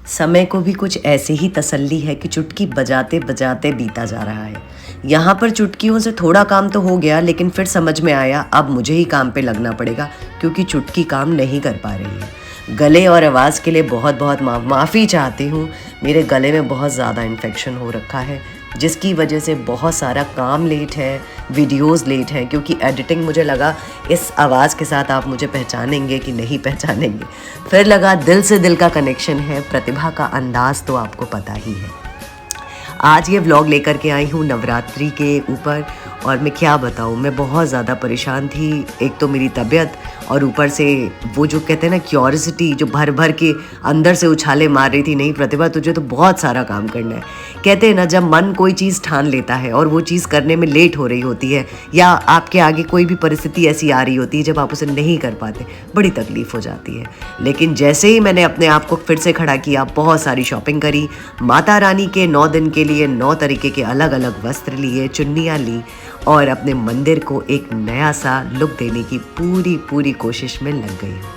समय को भी कुछ ऐसे ही तसल्ली है कि चुटकी बजाते बजाते बीता जा रहा है। यहाँ पर चुटकियों से थोड़ा काम तो हो गया, लेकिन फिर समझ में आया अब मुझे ही काम पे लगना पड़ेगा क्योंकि चुटकी काम नहीं कर पा रही है। गले और आवाज़ के लिए बहुत बहुत माफ़ी चाहती हूँ। मेरे गले में बहुत ज़्यादा इन्फेक्शन हो रखा है, जिसकी वजह से बहुत सारा काम लेट है, वीडियोस लेट हैं, क्योंकि एडिटिंग मुझे लगा इस आवाज़ के साथ आप मुझे पहचानेंगे कि नहीं पहचानेंगे। फिर लगा दिल से दिल का कनेक्शन है, प्रतिभा का अंदाज़ तो आपको पता ही है। आज ये व्लॉग लेकर के आई हूँ नवरात्रि के ऊपर, और मैं क्या बताऊँ, मैं बहुत ज़्यादा परेशान थी। एक तो मेरी तबीयत, और ऊपर से वो जो कहते हैं ना क्यूरियोसिटी जो भर भर के अंदर से उछाले मार रही थी, नहीं प्रतिभा तुझे तो बहुत सारा काम करना है। कहते हैं ना जब मन कोई चीज़ ठान लेता है और वो चीज़ करने में लेट हो रही होती है, या आपके आगे कोई भी परिस्थिति ऐसी आ रही होती है जब आप उसे नहीं कर पाते, बड़ी तकलीफ़ हो जाती है। लेकिन जैसे ही मैंने अपने आप को फिर से खड़ा किया, बहुत सारी शॉपिंग करी, माता रानी के 9 दिन के लिए 9 तरीके के अलग अलग वस्त्र लिए, चुन्नियाँ ली, और अपने मंदिर को एक नया सा लुक देने की पूरी कोशिश में लग गई हूँ।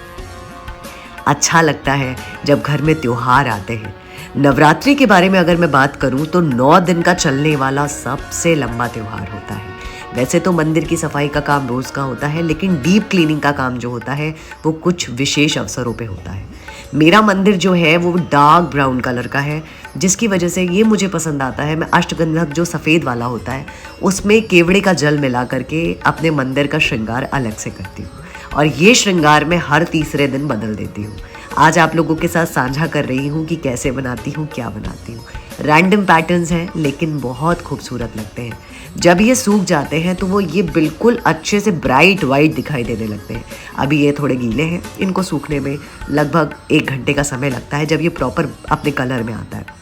अच्छा लगता है जब घर में त्योहार आते हैं। नवरात्रि के बारे में अगर मैं बात करूं तो 9 दिन का चलने वाला सबसे लंबा त्यौहार होता है। वैसे तो मंदिर की सफाई का काम रोज़ का होता है, लेकिन डीप क्लीनिंग का काम जो होता है वो कुछ विशेष अवसरों पे होता है। मेरा मंदिर जो है वो डार्क ब्राउन कलर का है, जिसकी वजह से ये मुझे पसंद आता है। मैं अष्टगंधक जो सफ़ेद वाला होता है उसमें केवड़े का जल मिला करके अपने मंदिर का श्रृंगार अलग से करती हूँ, और ये श्रृंगार मैं हर तीसरे दिन बदल देती हूँ। आज आप लोगों के साथ साझा कर रही हूँ कि कैसे बनाती हूँ, क्या बनाती हूँ। रैंडम पैटर्न्स हैं लेकिन बहुत खूबसूरत लगते हैं। जब ये सूख जाते हैं तो वो ये बिल्कुल अच्छे से ब्राइट वाइट दिखाई देने लगते हैं। अभी ये थोड़े गीले हैं, इनको सूखने में लगभग 1 घंटे का समय लगता है जब ये प्रॉपर अपने कलर में आता है।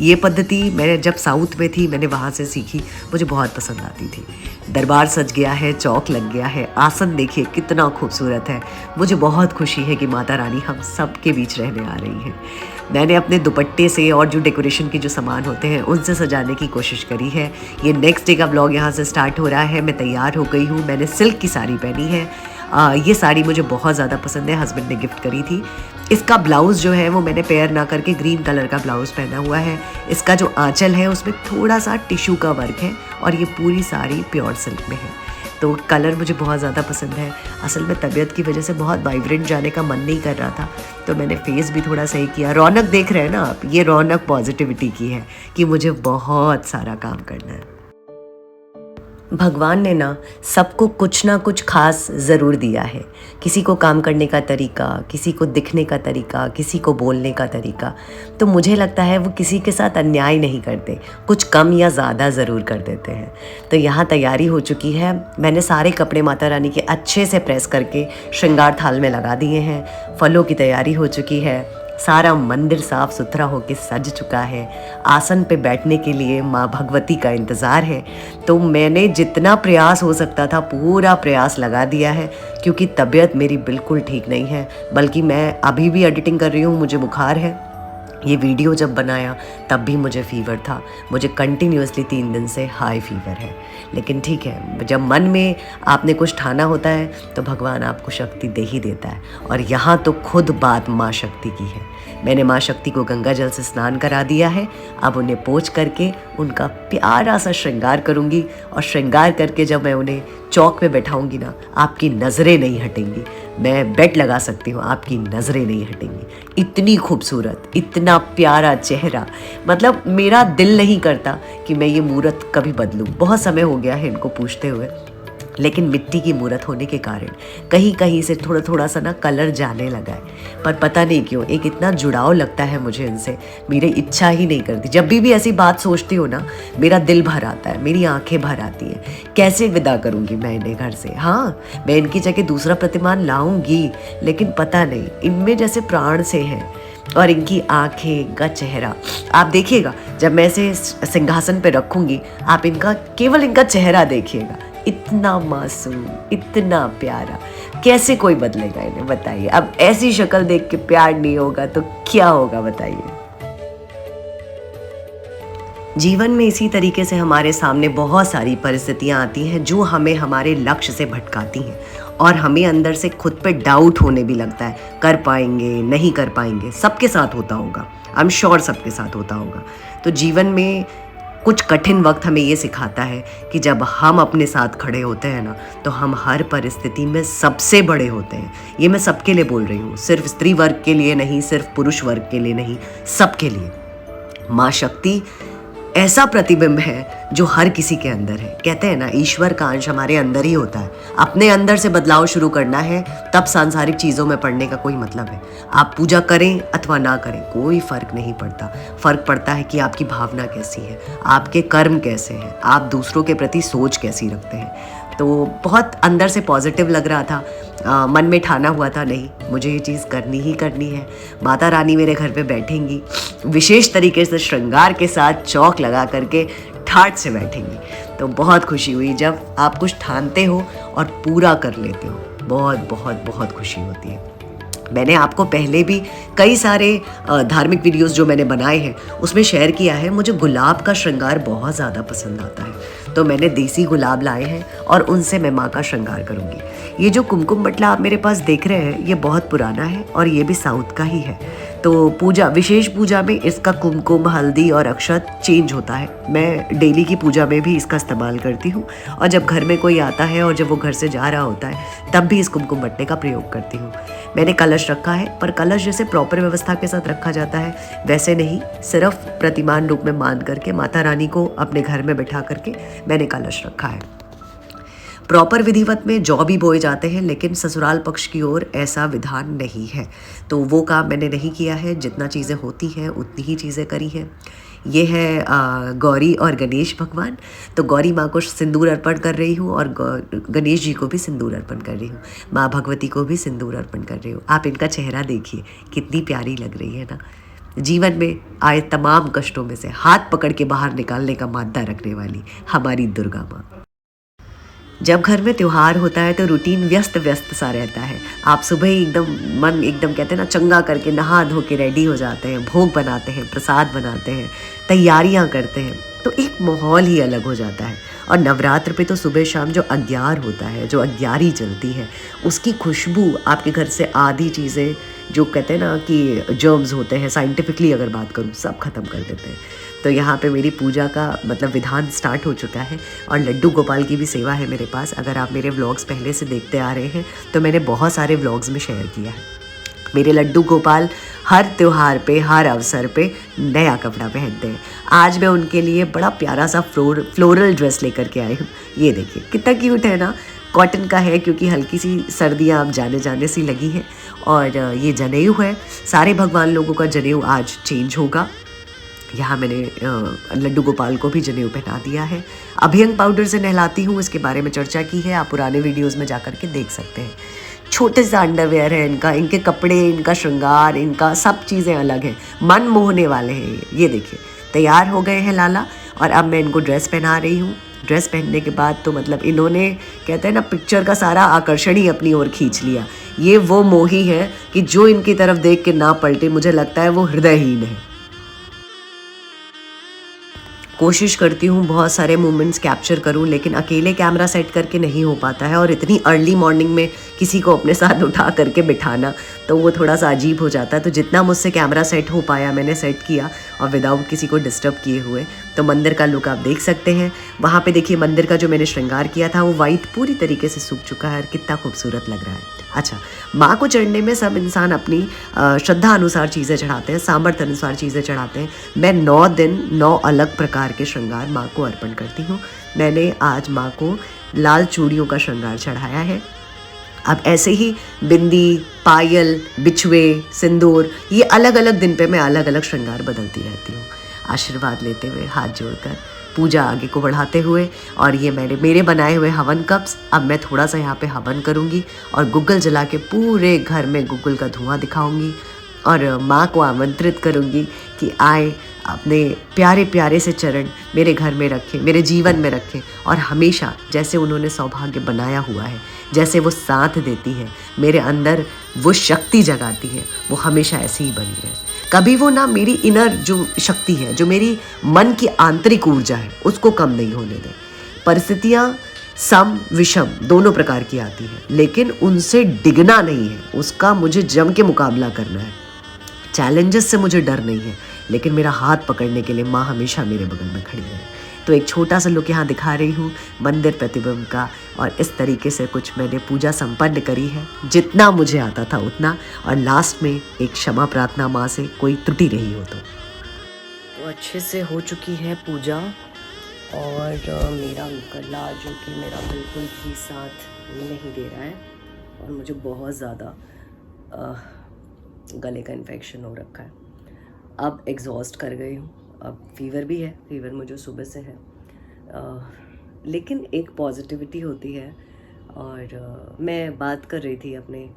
ये पद्धति मैंने जब साउथ में थी मैंने वहाँ से सीखी, मुझे बहुत पसंद आती थी। दरबार सज गया है, चौक लग गया है, आसन देखिए कितना खूबसूरत है। मुझे बहुत खुशी है कि माता रानी हम सब के बीच रहने आ रही हैं। मैंने अपने दुपट्टे से और जो डेकोरेशन के जो सामान होते हैं उनसे सजाने की कोशिश करी है। ये नेक्स्ट डे का व्लॉग यहाँ से स्टार्ट हो रहा है। मैं तैयार हो गई हूँ, मैंने सिल्क की साड़ी पहनी है। ये साड़ी मुझे बहुत ज़्यादा पसंद है, हस्बैंड ने गिफ्ट करी थी। इसका ब्लाउज़ जो है वो मैंने पेयर ना करके ग्रीन कलर का ब्लाउज़ पहना हुआ है। इसका जो आंचल है उसमें थोड़ा सा टिश्यू का वर्क है, और ये पूरी साड़ी प्योर सिल्क में है। तो कलर मुझे बहुत ज़्यादा पसंद है। असल में तबीयत की वजह से बहुत वाइब्रेंट जाने का मन नहीं कर रहा था, तो मैंने फेस भी थोड़ा सही किया। रौनक देख रहे हैं ना आप, ये रौनक पॉजिटिविटी की है कि मुझे बहुत सारा काम करना है। भगवान ने ना सबको कुछ ना कुछ खास ज़रूर दिया है। किसी को काम करने का तरीका, किसी को दिखने का तरीका, किसी को बोलने का तरीका। तो मुझे लगता है वो किसी के साथ अन्याय नहीं करते, कुछ कम या ज़्यादा ज़रूर कर देते हैं। तो यहाँ तैयारी हो चुकी है। मैंने सारे कपड़े माता रानी के अच्छे से प्रेस करके श्रृंगार थाल में लगा दिए हैं। फलों की तैयारी हो चुकी है। सारा मंदिर साफ सुथरा होकर सज चुका है। आसन पे बैठने के लिए माँ भगवती का इंतज़ार है। तो मैंने जितना प्रयास हो सकता था पूरा प्रयास लगा दिया है, क्योंकि तबीयत मेरी बिल्कुल ठीक नहीं है। बल्कि मैं अभी भी एडिटिंग कर रही हूँ, मुझे बुखार है। ये वीडियो जब बनाया तब भी मुझे फ़ीवर था। मुझे कंटिन्यूसली 3 दिन से हाई फीवर है। लेकिन ठीक है, जब मन में आपने कुछ ठाना होता है तो भगवान आपको शक्ति दे ही देता है। और यहाँ तो खुद बात माँ शक्ति की है। मैंने माँ शक्ति को गंगा जल से स्नान करा दिया है। अब उन्हें पोंछ करके उनका प्यारा सा श्रृंगार करूँगी, और श्रृंगार करके जब मैं उन्हें चौक पे बैठाऊँगी ना, आपकी नज़रें नहीं हटेंगी। मैं बेट लगा सकती हूँ, आपकी नज़रें नहीं हटेंगी। इतनी खूबसूरत, इतना प्यारा चेहरा, मतलब मेरा दिल नहीं करता कि मैं ये मूरत कभी बदलूँ। बहुत समय हो गया है इनको पूछते हुए, लेकिन मिट्टी की मूरत होने के कारण कहीं कहीं से थोड़ा थोड़ा सा ना कलर जाने लगा है। पर पता नहीं क्यों एक इतना जुड़ाव लगता है मुझे इनसे, मेरी इच्छा ही नहीं करती। जब भी ऐसी बात सोचती हूँ ना, मेरा दिल भर आता है, मेरी आंखें भर आती हैं। कैसे विदा करूँगी मैं इन्हें घर से? हाँ, मैं इनकी जगह दूसरा प्रतिमान लाऊंगी, लेकिन पता नहीं इनमें जैसे प्राण से है। और इनकी आंखें, इनका चेहरा आप देखिएगा, जब मैं इसे सिंहासन पे रखूँगी, आप इनका केवल इनका चेहरा देखिएगा। इतना मासूम, इतना प्यारा, कैसे कोई बदलेगा इन्हें बताइए। अब ऐसी शक्ल देख के प्यार नहीं होगा तो क्या होगा बताइए। जीवन में इसी तरीके से हमारे सामने बहुत सारी परिस्थितियां आती हैं जो हमें हमारे लक्ष्य से भटकाती हैं, और हमें अंदर से खुद पे डाउट होने भी लगता है, कर पाएंगे नहीं कर पाएंगे। सबके साथ होता होगा, आई एम श्योर सबके साथ होता होगा। तो जीवन में कुछ कठिन वक्त हमें ये सिखाता है कि जब हम अपने साथ खड़े होते हैं ना, तो हम हर परिस्थिति में सबसे बड़े होते हैं। ये मैं सबके लिए बोल रही हूँ, सिर्फ स्त्री वर्ग के लिए नहीं, सिर्फ पुरुष वर्ग के लिए नहीं, सबके लिए। माँ शक्ति ऐसा प्रतिबिंब है जो हर किसी के अंदर है। कहते हैं ना, ईश्वर का अंश हमारे अंदर ही होता है। अपने अंदर से बदलाव शुरू करना है, तब सांसारिक चीज़ों में पढ़ने का कोई मतलब है। आप पूजा करें अथवा ना करें, कोई फ़र्क नहीं पड़ता। फ़र्क पड़ता है कि आपकी भावना कैसी है, आपके कर्म कैसे हैं, आप दूसरों के प्रति सोच कैसी रखते हैं। तो बहुत अंदर से पॉजिटिव लग रहा था। मन में ठाना हुआ था, नहीं मुझे ये चीज़ करनी ही करनी है। माता रानी मेरे घर पे बैठेंगी, विशेष तरीके से श्रृंगार के साथ चौक लगा करके ठाठ से बैठेंगी। तो बहुत खुशी हुई जब आप कुछ ठानते हो और पूरा कर लेते हो। बहुत बहुत बहुत खुशी होती है। मैंने आपको पहले भी कई सारे धार्मिक वीडियोस जो मैंने बनाए हैं उसमें शेयर किया है, मुझे गुलाब का श्रृंगार बहुत ज़्यादा पसंद आता है। तो मैंने देसी गुलाब लाए हैं और उनसे मैं माँ का श्रृंगार करूँगी। ये जो कुमकुम बटला आप मेरे पास देख रहे हैं, ये बहुत पुराना है और ये भी साउथ का ही है। तो पूजा, विशेष पूजा में इसका कुमकुम, हल्दी और अक्षत चेंज होता है। मैं डेली की पूजा में भी इसका इस्तेमाल करती हूँ, और जब घर में कोई आता है और जब वो घर से जा रहा होता है तब भी इस कुमकुम बट्टे का प्रयोग करती हूँ। मैंने कलश रखा है, पर कलश जैसे प्रॉपर व्यवस्था के साथ रखा जाता है वैसे नहीं, सिर्फ प्रतिमान रूप में मान करके माता रानी को अपने घर में बैठा करके मैंने कलश रखा है। प्रॉपर विधिवत में जौ भी बोए जाते हैं, लेकिन ससुराल पक्ष की ओर ऐसा विधान नहीं है, तो वो काम मैंने नहीं किया है। जितना चीज़ें होती हैं उतनी ही चीज़ें करी हैं। ये है गौरी और गणेश भगवान। तो गौरी माँ को सिंदूर अर्पण कर रही हूँ और गणेश जी को भी सिंदूर अर्पण कर रही हूँ। माँ भगवती को भी सिंदूर अर्पण कर रही हूँ। आप इनका चेहरा देखिए, कितनी प्यारी लग रही है ना। जीवन में आए तमाम कष्टों में से हाथ पकड़ के बाहर निकालने का मादा रखने वाली हमारी दुर्गा माँ। जब घर में त्यौहार होता है तो रूटीन व्यस्त व्यस्त सा रहता है। आप सुबह ही मन एकदम कहते हैं ना, चंगा करके नहा धो के रेडी हो जाते हैं, भोग बनाते हैं, प्रसाद बनाते हैं, तैयारियां करते हैं, तो एक माहौल ही अलग हो जाता है। और नवरात्र पे तो सुबह शाम जो अग्यार होता है, जो अग्यारी चलती है, उसकी खुशबू आपके घर से आधी चीज़ें जो कहते हैं ना कि जर्म्स होते हैं, साइंटिफिकली अगर बात करूँ, सब खत्म कर देते हैं। तो यहाँ पे मेरी पूजा का मतलब विधान स्टार्ट हो चुका है और लड्डू गोपाल की भी सेवा है मेरे पास। अगर आप मेरे व्लॉग्स पहले से देखते आ रहे हैं तो मैंने बहुत सारे व्लॉग्स में शेयर किया है। मेरे लड्डू गोपाल हर त्यौहार पे, हर अवसर पे नया कपड़ा पहनते हैं। आज मैं उनके लिए बड़ा प्यारा सा फ्लोरल ड्रेस लेकर के आई हूँ। ये देखिए कितना क्यूट है ना, कॉटन का है क्योंकि हल्की सी सर्दियाँ अब जाने जाने सी लगी हैं। और ये जनेऊ है, सारे भगवान लोगों का जनेऊ आज चेंज होगा। यहाँ मैंने लड्डू गोपाल को भी जनेऊ पहना दिया है। अभ्यंग पाउडर से नहलाती हूँ, इसके बारे में चर्चा की है, आप पुराने वीडियोस में जाकर के देख सकते हैं। छोटे सा अंडरवेयर है इनका, इनके कपड़े, इनका श्रृंगार, इनका सब चीज़ें अलग हैं, मन मोहने वाले हैं ये देखिए तैयार हो गए हैं लाला। और अब मैं इनको ड्रेस पहना रही हूँ। ड्रेस पहनने के बाद तो मतलब इन्होंने कहते हैं ना, पिक्चर का सारा आकर्षण ही अपनी ओर खींच लिया। ये वो मोही है कि जो इनकी तरफ देख के ना पलटे, मुझे लगता है वो हृदयहीन है। कोशिश करती हूँ बहुत सारे मोमेंट्स कैप्चर करूँ, लेकिन अकेले कैमरा सेट करके नहीं हो पाता है। और इतनी अर्ली मॉर्निंग में किसी को अपने साथ उठा करके बिठाना तो वो थोड़ा सा अजीब हो जाता है। तो जितना मुझसे कैमरा सेट हो पाया मैंने सेट किया, और विदाउट किसी को डिस्टर्ब किए हुए। तो मंदिर का लुक आप देख सकते हैं। वहाँ पे देखिए मंदिर का जो मैंने श्रृंगार किया था वो वाइट पूरी तरीके से सूख चुका है और कितना खूबसूरत लग रहा है। अच्छा, माँ को चढ़ने में सब इंसान अपनी श्रद्धा अनुसार चीज़ें चढ़ाते हैं, सामर्थ्य अनुसार चीज़ें चढ़ाते हैं। मैं 9 दिन 9 अलग प्रकार के श्रृंगार माँ को अर्पण करती हूँ। मैंने आज माँ को लाल चूड़ियों का श्रृंगार चढ़ाया है। अब ऐसे ही बिंदी, पायल, बिछुए, सिंदूर, ये अलग अलग दिन पे मैं अलग अलग श्रृंगार बदलती रहती हूँ। आशीर्वाद लेते हुए, हाथ जोड़कर, पूजा आगे को बढ़ाते हुए। और ये मेरे बनाए हुए हवन कप्स, अब मैं थोड़ा सा यहाँ पे हवन करूँगी और गुग्गल जला के पूरे घर में गुग्गल का धुआं दिखाऊंगी और माँ को आमंत्रित करूँगी कि आए, अपने प्यारे प्यारे से चरण मेरे घर में रखें, मेरे जीवन में रखें, और हमेशा जैसे उन्होंने सौभाग्य बनाया हुआ है, जैसे वो साथ देती है, मेरे अंदर वो शक्ति जगाती है, वो हमेशा ऐसे ही बनी रहे। कभी वो ना मेरी इनर जो शक्ति है, जो मेरी मन की आंतरिक ऊर्जा है, उसको कम नहीं होने दें। परिस्थितियाँ सम विषम दोनों प्रकार की आती है, लेकिन उनसे डिगना नहीं है, उसका मुझे जम के मुकाबला करना है। चैलेंजेस से मुझे डर नहीं है, लेकिन मेरा हाथ पकड़ने के लिए माँ हमेशा मेरे बगल में खड़ी है। तो एक छोटा सा लुक यहाँ दिखा रही हूँ मंदिर प्रतिबिंब का, और इस तरीके से कुछ मैंने पूजा संपन्न करी है, जितना मुझे आता था उतना, और लास्ट में एक क्षमा प्रार्थना माँ से, कोई त्रुटि रही हो तो अच्छे से हो चुकी है पूजा। और मेरा गला जो कि मेरा बिल्कुल भी साथ नहीं दे रहा है, और मुझे बहुत ज़्यादा गले का इन्फेक्शन हो रखा है। अब एग्जॉस्ट कर गई हूँ, अब फीवर भी है, फीवर मुझे सुबह से है, लेकिन एक पॉजिटिविटी होती है। और मैं बात कर रही थी अपने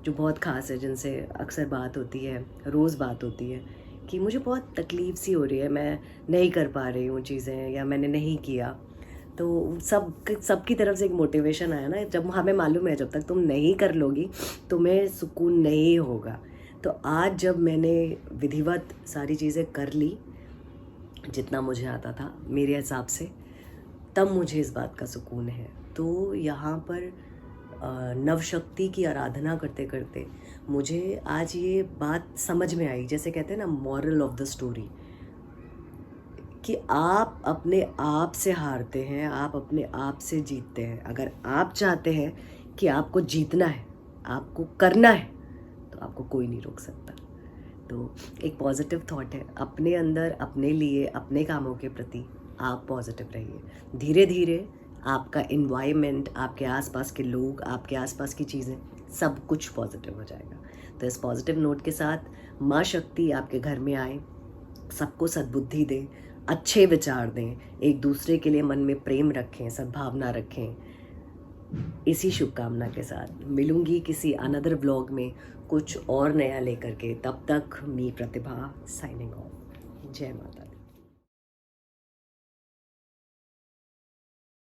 जो बहुत ख़ास है, जिनसे अक्सर बात होती है, रोज़ बात होती है, कि मुझे बहुत तकलीफ़ सी हो रही है, मैं नहीं कर पा रही हूँ चीज़ें, या मैंने नहीं किया। तो सबकी तरफ से एक मोटिवेशन आया ना, जब हमें मालूम है जब तक तुम नहीं कर लोगी तुम्हें सुकून नहीं होगा। तो आज जब मैंने विधिवत सारी चीज़ें कर ली, जितना मुझे आता था मेरे हिसाब से, तब मुझे इस बात का सुकून है। तो यहाँ पर नवशक्ति की आराधना करते करते मुझे आज ये बात समझ में आई, जैसे कहते हैं ना मॉरल ऑफ द स्टोरी, कि आप अपने आप से हारते हैं, आप अपने आप से जीतते हैं। अगर आप चाहते हैं कि आपको जीतना है, आपको करना है, तो आपको कोई नहीं रोक सकता। तो एक पॉजिटिव थॉट है अपने अंदर, अपने लिए, अपने कामों के प्रति आप पॉजिटिव रहिए। धीरे धीरे आपका एनवायरनमेंट, आपके आसपास के लोग, आपके आसपास की चीज़ें, सब कुछ पॉजिटिव हो जाएगा। तो इस पॉजिटिव नोट के साथ माँ शक्ति आपके घर में आए, सबको सद्बुद्धि दें, अच्छे विचार दें, एक दूसरे के लिए मन में प्रेम रखें, सद्भावना रखें। इसी शुभकामना के साथ मिलूंगी किसी अनदर व्लॉग में कुछ और नया लेकर के। तब तक मी प्रतिभा साइनिंग ऑफ। जय माता दी।